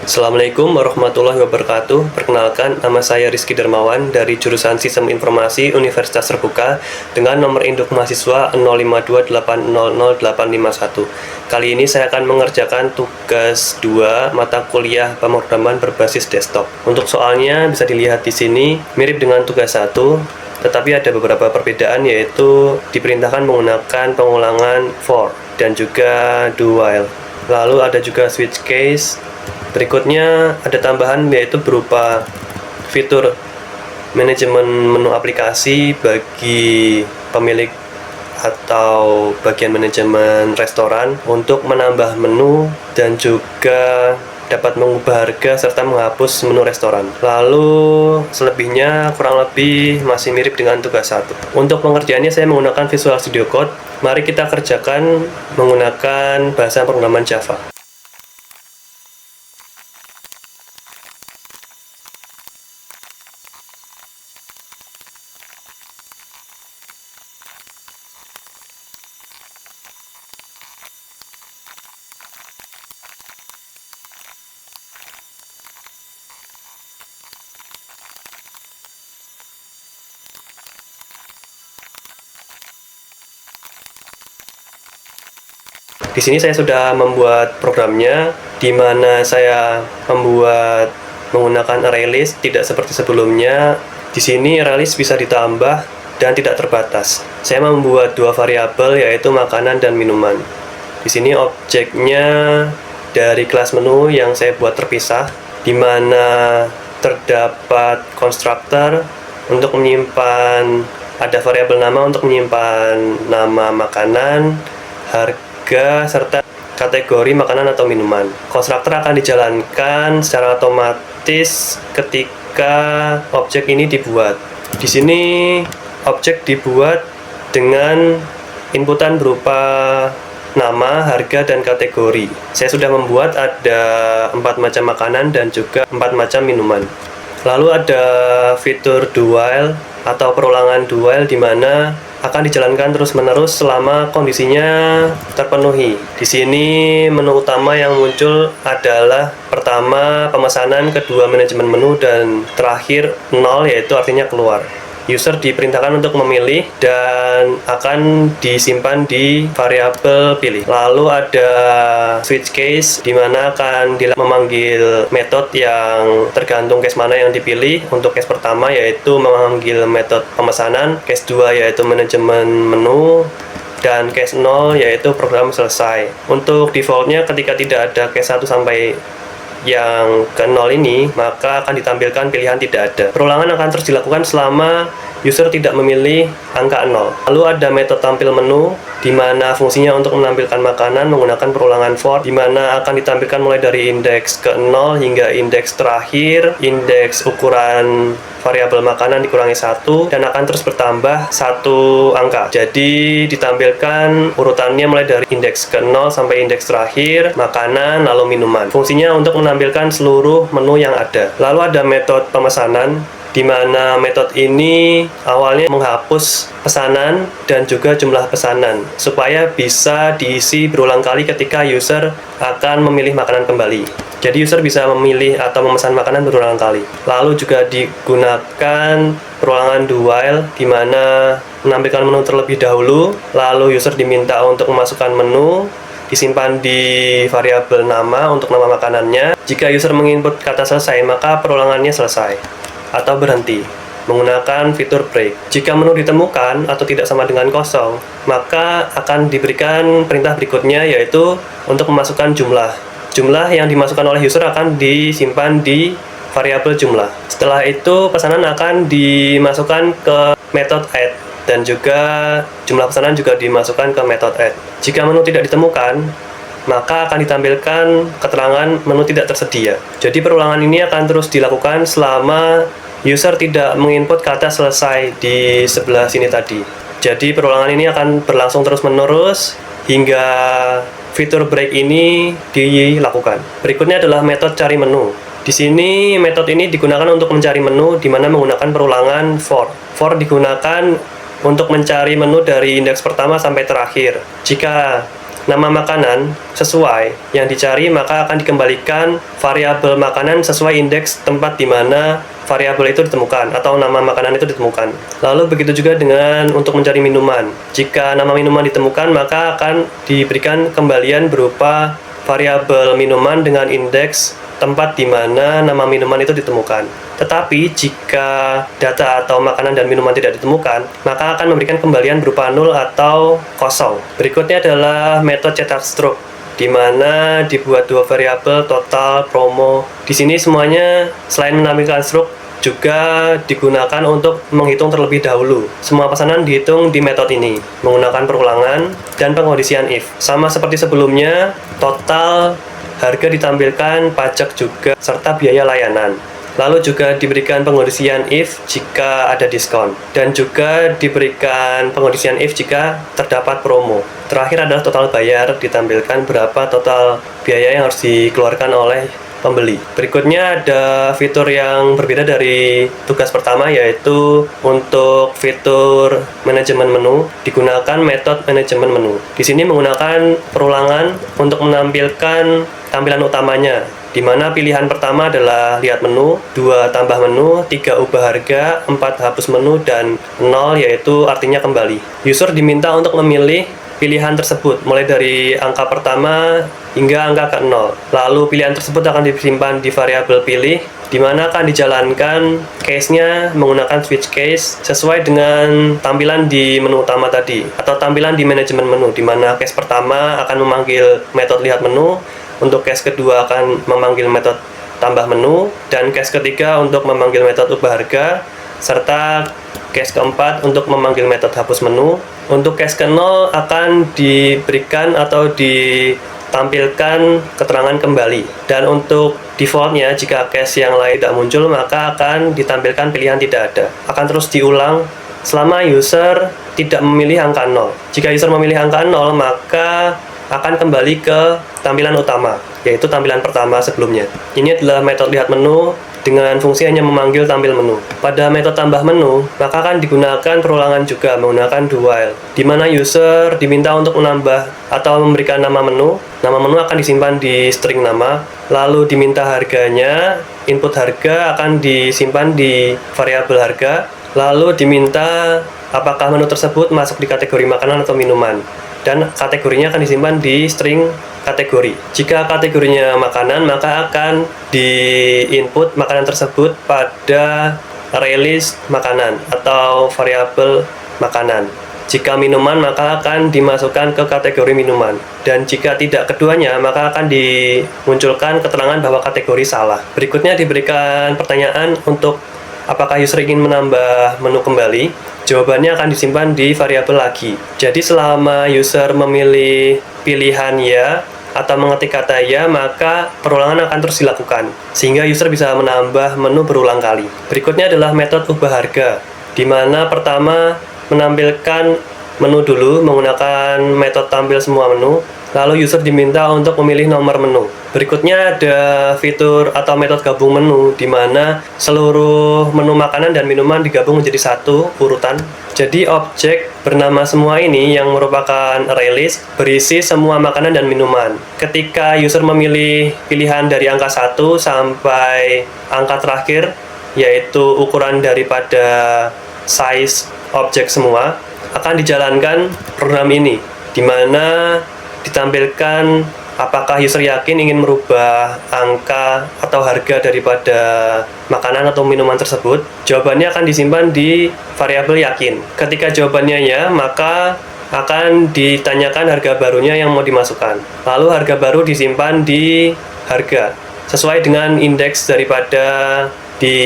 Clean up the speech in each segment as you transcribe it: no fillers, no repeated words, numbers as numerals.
Assalamualaikum warahmatullahi wabarakatuh. Perkenalkan, nama saya Rizky Dermawan dari jurusan Sistem Informasi Universitas Terbuka dengan nomor induk mahasiswa 0528000851. Kali ini saya akan mengerjakan tugas 2 mata kuliah pemrograman berbasis desktop. Untuk soalnya bisa dilihat di sini mirip dengan tugas 1, tetapi ada beberapa perbedaan, yaitu diperintahkan menggunakan pengulangan for dan juga do while. Lalu ada juga switch case. Berikutnya ada tambahan, yaitu berupa fitur manajemen menu aplikasi bagi pemilik atau bagian manajemen restoran untuk menambah menu dan juga dapat mengubah harga serta menghapus menu restoran. Lalu selebihnya kurang lebih masih mirip dengan tugas 1. Untuk pengerjaannya saya menggunakan Visual Studio Code. Mari kita kerjakan menggunakan bahasa pemrograman Java. Di sini saya sudah membuat programnya, di mana saya membuat menggunakan ArrayList, tidak seperti sebelumnya. Di sini ArrayList bisa ditambah dan tidak terbatas. Saya membuat 2 variabel, yaitu makanan dan minuman. Di sini objeknya dari kelas menu yang saya buat terpisah, di mana terdapat konstruktor untuk menyimpan, ada variabel nama untuk menyimpan nama makanan, harga, serta kategori makanan atau minuman. Konstruktor akan dijalankan secara otomatis ketika objek ini dibuat. Di sini objek dibuat dengan inputan berupa nama, harga, dan kategori. Saya sudah membuat ada 4 macam makanan dan juga 4 macam minuman. Lalu ada fitur do while atau perulangan do while, di mana akan dijalankan terus-menerus selama kondisinya terpenuhi. Di sini menu utama yang muncul adalah pertama pemesanan, kedua manajemen menu, dan terakhir 0, yaitu artinya keluar. User diperintahkan untuk memilih dan akan disimpan di variabel pilih. Lalu ada switch case, di mana akan memanggil metode yang tergantung case mana yang dipilih. Untuk case pertama yaitu memanggil metode pemesanan, case 2 yaitu manajemen menu, dan case 0 yaitu program selesai. Untuk defaultnya ketika tidak ada case 1 sampai yang ke 0 ini, maka akan ditampilkan pilihan tidak ada. Perulangan akan terus dilakukan selama user tidak memilih angka 0. Lalu ada metode tampil menu, di mana fungsinya untuk menampilkan makanan menggunakan perulangan for, di mana akan ditampilkan mulai dari indeks ke 0 hingga indeks terakhir, indeks ukuran variabel makanan dikurangi 1, dan akan terus bertambah 1 angka. Jadi ditampilkan urutannya mulai dari indeks ke 0 sampai indeks terakhir, makanan, lalu minuman. Fungsinya untuk menampilkan seluruh menu yang ada. Lalu ada metode pemesanan, di mana metode ini awalnya menghapus pesanan dan juga jumlah pesanan supaya bisa diisi berulang kali ketika user akan memilih makanan kembali. Jadi user bisa memilih atau memesan makanan berulang kali. Lalu juga digunakan perulangan do while, di mana menampilkan menu terlebih dahulu, lalu user diminta untuk memasukkan menu, disimpan di variabel nama untuk nama makanannya. Jika user menginput kata selesai, maka perulangannya selesai atau berhenti menggunakan fitur break. Jika menu ditemukan atau tidak sama dengan kosong, maka akan diberikan perintah berikutnya, yaitu untuk memasukkan jumlah. Jumlah yang dimasukkan oleh user akan disimpan di variabel jumlah. Setelah itu pesanan akan dimasukkan ke metode add, dan juga jumlah pesanan juga dimasukkan ke metode add. Jika menu tidak ditemukan, maka akan ditampilkan keterangan menu tidak tersedia. Jadi perulangan ini akan terus dilakukan selama user tidak menginput kata selesai di sebelah sini tadi. Jadi perulangan ini akan berlangsung terus-menerus hingga fitur break ini dilakukan. Berikutnya adalah metode cari menu. Di sini metode ini digunakan untuk mencari menu, di mana menggunakan perulangan for. For digunakan untuk mencari menu dari indeks pertama sampai terakhir. Jika nama makanan sesuai yang dicari, maka akan dikembalikan variabel makanan sesuai indeks tempat di mana variabel itu ditemukan atau nama makanan itu ditemukan. Lalu begitu juga dengan untuk mencari minuman. Jika nama minuman ditemukan, maka akan diberikan kembalian berupa variabel minuman dengan indeks tempat di mana nama minuman itu ditemukan. Tetapi jika data atau makanan dan minuman tidak ditemukan, maka akan memberikan kembalian berupa 0 atau kosong. Berikutnya adalah metode cetak struk, di mana dibuat dua variabel total, promo. Di sini semuanya selain menampilkan struk juga digunakan untuk menghitung terlebih dahulu. Semua pesanan dihitung di metode ini menggunakan perulangan dan pengkondisian if. Sama seperti sebelumnya, total, harga ditampilkan, pajak juga, serta biaya layanan. Lalu juga diberikan pengkondisian if jika ada diskon, dan juga diberikan pengkondisian if jika terdapat promo. Terakhir adalah total bayar, ditampilkan berapa total biaya yang harus dikeluarkan oleh pembeli. Berikutnya ada fitur yang berbeda dari tugas pertama, yaitu untuk fitur manajemen menu digunakan metode manajemen menu. Di sini menggunakan perulangan untuk menampilkan tampilan utamanya, di mana pilihan pertama adalah lihat menu, 2 tambah menu, 3 ubah harga, 4 hapus menu, dan 0 yaitu artinya kembali. User diminta untuk memilih pilihan tersebut mulai dari angka pertama hingga angka ke-0. Lalu pilihan tersebut akan disimpan di variabel pilih, di mana akan dijalankan case-nya menggunakan switch case sesuai dengan tampilan di menu utama tadi atau tampilan di manajemen menu, di mana case pertama akan memanggil metode lihat menu, untuk case kedua akan memanggil metode tambah menu, dan case ketiga untuk memanggil metode ubah harga, serta case keempat untuk memanggil metode hapus menu. Untuk case ke-0 akan diberikan atau ditampilkan keterangan kembali, dan untuk defaultnya jika case yang lain tidak muncul maka akan ditampilkan pilihan tidak ada. Akan terus diulang selama user tidak memilih angka 0. Jika user memilih angka 0 maka akan kembali ke tampilan utama, yaitu tampilan pertama sebelumnya. Ini adalah metode lihat menu dengan fungsi hanya memanggil tampil menu. Pada metode tambah menu, maka akan digunakan perulangan juga menggunakan do while, di mana user diminta untuk menambah atau memberikan nama menu. Nama menu akan disimpan di string nama, lalu diminta harganya, input harga akan disimpan di variabel harga, lalu diminta apakah menu tersebut masuk di kategori makanan atau minuman, dan kategorinya akan disimpan di string kategori. Jika kategorinya makanan, maka akan di-input makanan tersebut pada arraylist makanan atau variabel makanan. Jika minuman, maka akan dimasukkan ke kategori minuman. Dan jika tidak keduanya, maka akan dimunculkan keterangan bahwa kategori salah. Berikutnya diberikan pertanyaan untuk apakah user ingin menambah menu kembali. Jawabannya akan disimpan di variabel lagi. Jadi selama user memilih pilihan ya atau mengetik kata ya, maka perulangan akan terus dilakukan sehingga user bisa menambah menu berulang kali. Berikutnya adalah metode ubah harga, di mana pertama menampilkan menu dulu menggunakan metode tampil semua menu, lalu user diminta untuk memilih nomor menu. Berikutnya ada fitur atau metode gabung menu, di mana seluruh menu makanan dan minuman digabung menjadi satu urutan. Jadi objek bernama semua ini yang merupakan arraylist berisi semua makanan dan minuman. Ketika user memilih pilihan dari angka 1 sampai angka terakhir, yaitu ukuran daripada size objek semua, akan dijalankan program ini, di mana ditampilkan apakah user yakin ingin merubah angka atau harga daripada makanan atau minuman tersebut. Jawabannya akan disimpan di variabel yakin. Ketika jawabannya ya, maka akan ditanyakan harga barunya yang mau dimasukkan. Lalu harga baru disimpan di harga, sesuai dengan indeks daripada di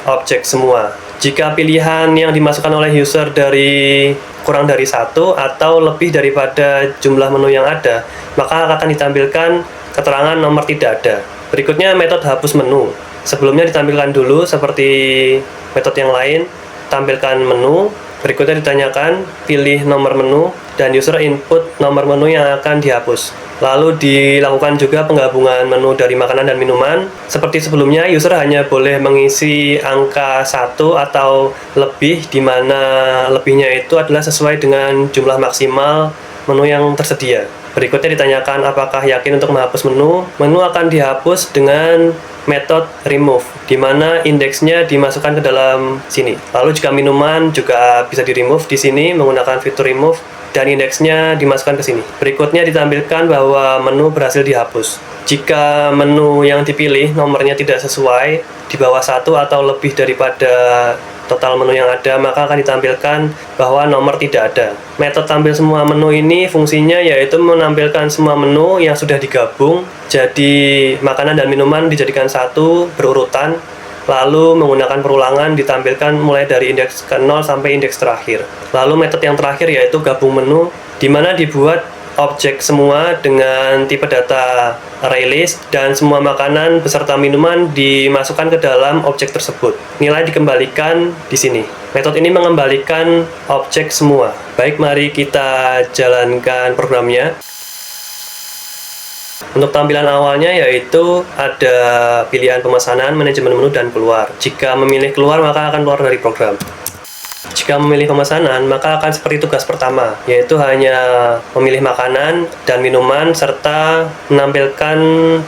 objek semua. Jika pilihan yang dimasukkan oleh user dari kurang dari 1 atau lebih daripada jumlah menu yang ada, maka akan ditampilkan keterangan nomor tidak ada. Berikutnya metode hapus menu. Sebelumnya ditampilkan dulu seperti metode yang lain, tampilkan menu, berikutnya ditanyakan pilih nomor menu, dan user input nomor menu yang akan dihapus. Lalu dilakukan juga penggabungan menu dari makanan dan minuman. Seperti sebelumnya, user hanya boleh mengisi angka 1 atau lebih, di mana lebihnya itu adalah sesuai dengan jumlah maksimal menu yang tersedia. Berikutnya ditanyakan apakah yakin untuk menghapus menu. Menu akan dihapus dengan metode remove, di mana indeksnya dimasukkan ke dalam sini. Lalu jika minuman juga bisa di remove di sini menggunakan fitur remove, dan indeksnya dimasukkan ke sini. Berikutnya ditampilkan bahwa menu berhasil dihapus. Jika menu yang dipilih nomornya tidak sesuai, di bawah 1 atau lebih daripada total menu yang ada, maka akan ditampilkan bahwa nomor tidak ada. Metode tampil semua menu ini fungsinya yaitu menampilkan semua menu yang sudah digabung, jadi makanan dan minuman dijadikan satu berurutan, lalu menggunakan perulangan ditampilkan mulai dari indeks ke-0 sampai indeks terakhir. Lalu metode yang terakhir yaitu gabung menu, di mana dibuat objek semua dengan tipe data ArrayList dan semua makanan beserta minuman dimasukkan ke dalam objek tersebut. Nilai dikembalikan di sini. Metode ini mengembalikan objek semua. Baik, mari kita jalankan programnya. Untuk tampilan awalnya yaitu ada pilihan pemesanan, manajemen menu, dan keluar. Jika memilih keluar maka akan keluar dari program. Jika memilih pemesanan, maka akan seperti tugas pertama, yaitu hanya memilih makanan dan minuman serta menampilkan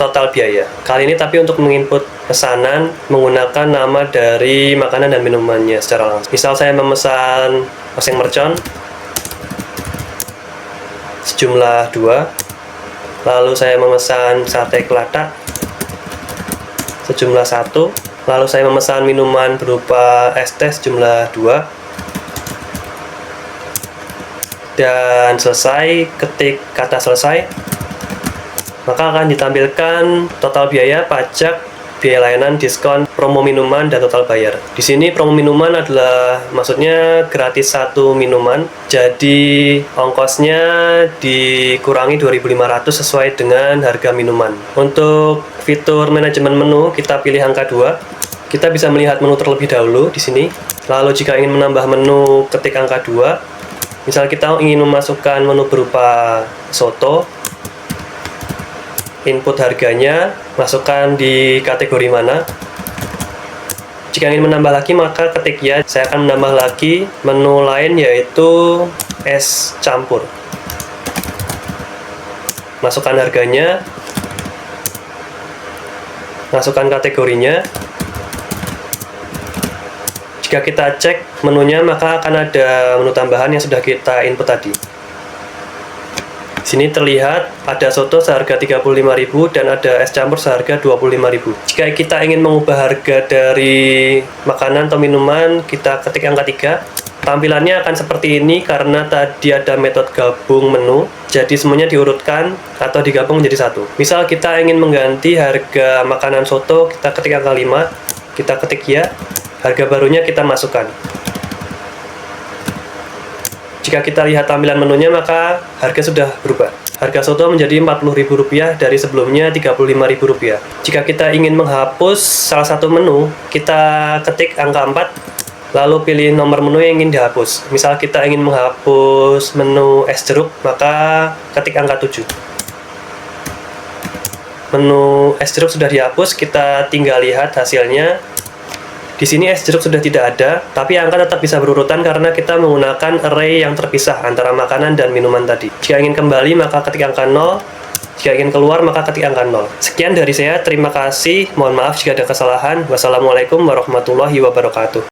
total biaya. Kali ini tapi untuk menginput pesanan menggunakan nama dari makanan dan minumannya secara langsung. Misal saya memesan oseng mercon sejumlah 2, lalu saya memesan sate kelatak sejumlah 1, lalu saya memesan minuman berupa es teh sejumlah 2, dan selesai, ketik kata selesai, maka akan ditampilkan total biaya, pajak, biaya layanan, diskon, promo minuman, dan total bayar. Di sini promo minuman adalah maksudnya gratis 1 minuman, jadi ongkosnya dikurangi 2.500 sesuai dengan harga minuman. Untuk fitur manajemen menu, kita pilih angka 2. Kita bisa melihat menu terlebih dahulu di sini. Lalu jika ingin menambah menu, ketik angka 2. Misal kita ingin memasukkan menu berupa soto, input harganya, masukkan di kategori mana. Jika ingin menambah lagi maka ketik ya. Saya akan menambah lagi menu lain yaitu es campur. Masukkan harganya, masukkan kategorinya. Jika kita cek menunya maka akan ada menu tambahan yang sudah kita input tadi. Di sini terlihat ada soto seharga 35.000 dan ada es campur seharga 25.000. Jika kita ingin mengubah harga dari makanan atau minuman, kita ketik angka 3. Tampilannya akan seperti ini karena tadi ada metode gabung menu, jadi semuanya diurutkan atau digabung menjadi satu. Misal kita ingin mengganti harga makanan soto, kita ketik angka 5, kita ketik ya. Harga barunya kita masukkan. Jika kita lihat tampilan menunya maka harga sudah berubah. Harga soto menjadi Rp40.000 dari sebelumnya Rp35.000. Jika kita ingin menghapus salah satu menu, kita ketik angka 4, lalu pilih nomor menu yang ingin dihapus. Misal kita ingin menghapus menu es jeruk, maka ketik angka 7. Menu es jeruk sudah dihapus, kita tinggal lihat hasilnya. Di sini es jeruk sudah tidak ada, tapi angka tetap bisa berurutan karena kita menggunakan array yang terpisah antara makanan dan minuman tadi. Jika ingin kembali, maka ketik angka 0. Jika ingin keluar, maka ketik angka 0. Sekian dari saya, terima kasih. Mohon maaf jika ada kesalahan. Wassalamualaikum warahmatullahi wabarakatuh.